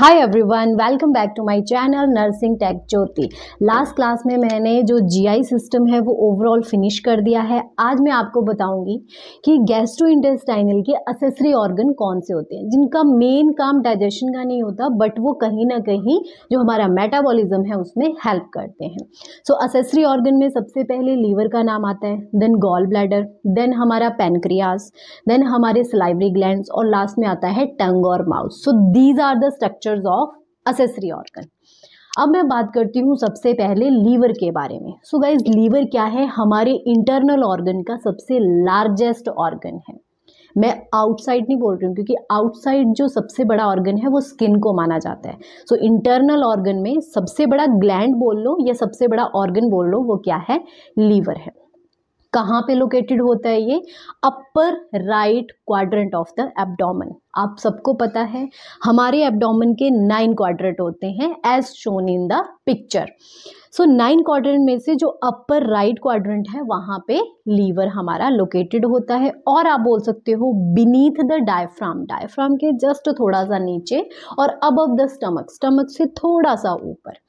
Hi everyone, welcome back to my channel nursing tech Jyoti. Last class में मैंने जो GI system है वो ओवरऑल फिनिश कर दिया है। आज मैं आपको बताऊंगी कि गैस्ट्रोइंटेस्टाइनल के असेसरी ऑर्गन कौन से होते हैं जिनका मेन काम डाइजेशन का नहीं होता, बट वो कहीं ना कहीं जो हमारा मेटाबॉलिज्म है उसमें हेल्प करते हैं। सो असेसरी ऑर्गन में सबसे पहले लीवर का नाम आता है, देन गॉल ब्लैडर, देन हमारा पैनक्रियास, देन हमारे सलाइवरी ग्लैंड्स और लास्ट में आता है टंग और mouth. So these are the structures of accessory organ. अब मैं बात करती हूँ सबसे पहले लीवर के बारे में। सो गाइज, लीवर क्या है? हमारे इंटरनल ऑर्गन का सबसे लार्जेस्ट ऑर्गन है। मैं आउटसाइड नहीं बोल रही हूँ क्योंकि आउटसाइड जो सबसे बड़ा ऑर्गन है वो स्किन को माना जाता है। सो इंटरनल ऑर्गन में सबसे बड़ा ग्लैंड बोल लो या सबसे बड़ा ऑर्गन बोल लो, वो क्या है? लीवर है। कहाँ पे लोकेटेड होता है ये? Upper right quadrant of the abdomen. आप सबको पता है हमारे एब्डोमेन के 9 क्वाड्रेंट होते हैं as shown in the picture. So 9 quadrant में से जो अपर राइट क्वाड्रेंट है वहाँ पे लीवर हमारा लोकेटेड होता है। और आप बोल सकते हो बीनीथ द डायफ्राम, डायफ्राम के जस्ट थोड़ा सा नीचे और अबव द स्टमक, स्टमक से थोड़ा सा ऊपर।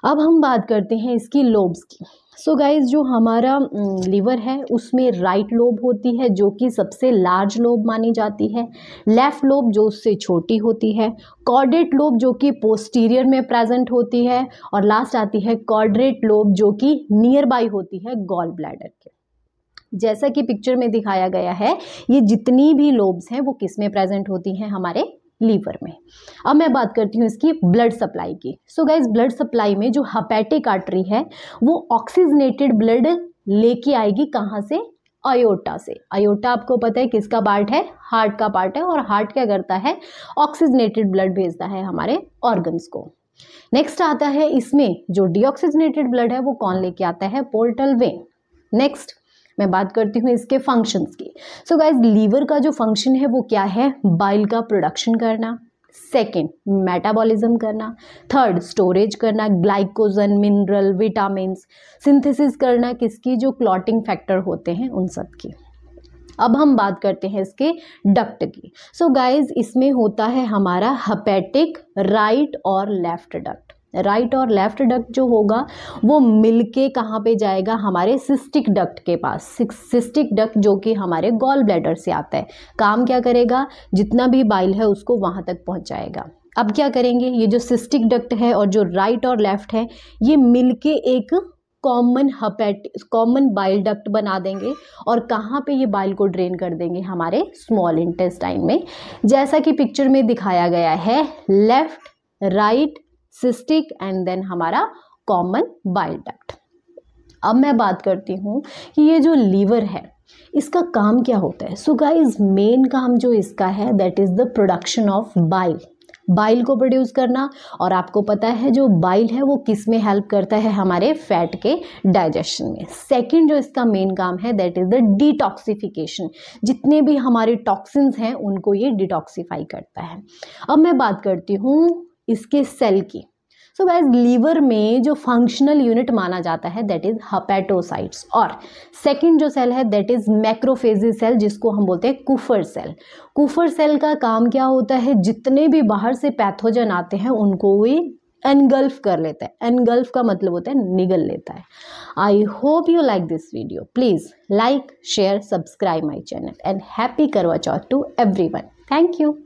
अब हम बात करते हैं इसकी लोब्स की। सो गाइज, जो हमारा लीवर है उसमें राइट लोब होती है जो कि सबसे लार्ज लोब मानी जाती है, लेफ्ट लोब जो उससे छोटी होती है, कॉर्डेट लोब जो कि पोस्टीरियर में प्रेजेंट होती है, और लास्ट आती है कॉर्डेट लोब जो कि नियर बाई होती है गॉल ब्लैडर के। जैसा कि पिक्चर में दिखाया गया है, ये जितनी भी लोब्स हैं वो किस में प्रेजेंट होती हैं? हमारे लीवर में। अब मैं बात करती हूँ इसकी ब्लड सप्लाई की। सो गाइज, ब्लड सप्लाई में जो हेपेटिक आर्टरी है वो ऑक्सीजनेटेड ब्लड लेके आएगी कहाँ से? अयोटा से। अयोटा आपको पता है किसका पार्ट है? हार्ट का पार्ट है। और हार्ट क्या करता है? ऑक्सीजनेटेड ब्लड भेजता है हमारे ऑर्गन्स को। नेक्स्ट आता है इसमें जो डीऑक्सीजनेटेड ब्लड है वो कौन लेके आता है? Portal vein. नेक्स्ट मैं बात करती हूँ इसके फंक्शंस की। सो गाइज, लीवर का जो फंक्शन है वो क्या है? बाइल का प्रोडक्शन करना, सेकेंड मेटाबॉलिज्म करना, थर्ड स्टोरेज करना, ग्लाइकोजन, मिनरल, विटामिन्स, सिंथेसिस करना किसकी? जो क्लॉटिंग फैक्टर होते हैं उन सब की। अब हम बात करते हैं इसके डक्ट की। सो गाइज, इसमें होता है हमारा हेपेटिक राइट और लेफ्ट डक्ट। राइट और लेफ्ट डक्ट जो होगा वो मिलके कहाँ पे जाएगा? हमारे सिस्टिक डक्ट के पास। सिस्टिक डक्ट जो कि हमारे गॉल ब्लैडर से आता है, काम क्या करेगा? जितना भी बाइल है उसको वहाँ तक पहुँचाएगा। अब क्या करेंगे? ये जो सिस्टिक डक्ट है और जो राइट और लेफ्ट है ये मिलके एक कॉमन बाइल डक्ट बना देंगे। और कहाँ पे ये बाइल को ड्रेन कर देंगे? हमारे स्मॉल इंटेस्टाइन में, जैसा कि पिक्चर में दिखाया गया है। Left, right, cystic and then हमारा कॉमन बाइल डक्ट। अब मैं बात करती हूँ कि ये जो लीवर है इसका काम क्या होता है। सो गाइज, मेन काम जो इसका है that is the production of bile, bile को प्रोड्यूस करना। और आपको पता है जो बाइल है वो किस में हेल्प करता है? हमारे फैट के डाइजेशन में। सेकंड जो इसका मेन काम है दैट इज द डिटॉक्सिफिकेशन, जितने भी हमारे टॉक्सिन्स हैं उनको ये डिटॉक्सिफाई करता है। अब मैं बात करती हूँ इसके सेल की। सो गाइस, लीवर में जो फंक्शनल यूनिट माना जाता है दैट इज हेपेटोसाइट्स, और सेकंड जो सेल है दैट इज मैक्रोफेजी सेल जिसको हम बोलते हैं कुफर सेल। कुफर सेल का काम क्या होता है? जितने भी बाहर से पैथोजन आते हैं उनको वो एनगल्फ कर लेता है। एनगल्फ का मतलब होता है निगल लेता है। I hope you like this video. Please like, share, subscribe my channel and happy करवा चौथ टू एवरीवन। Thank you.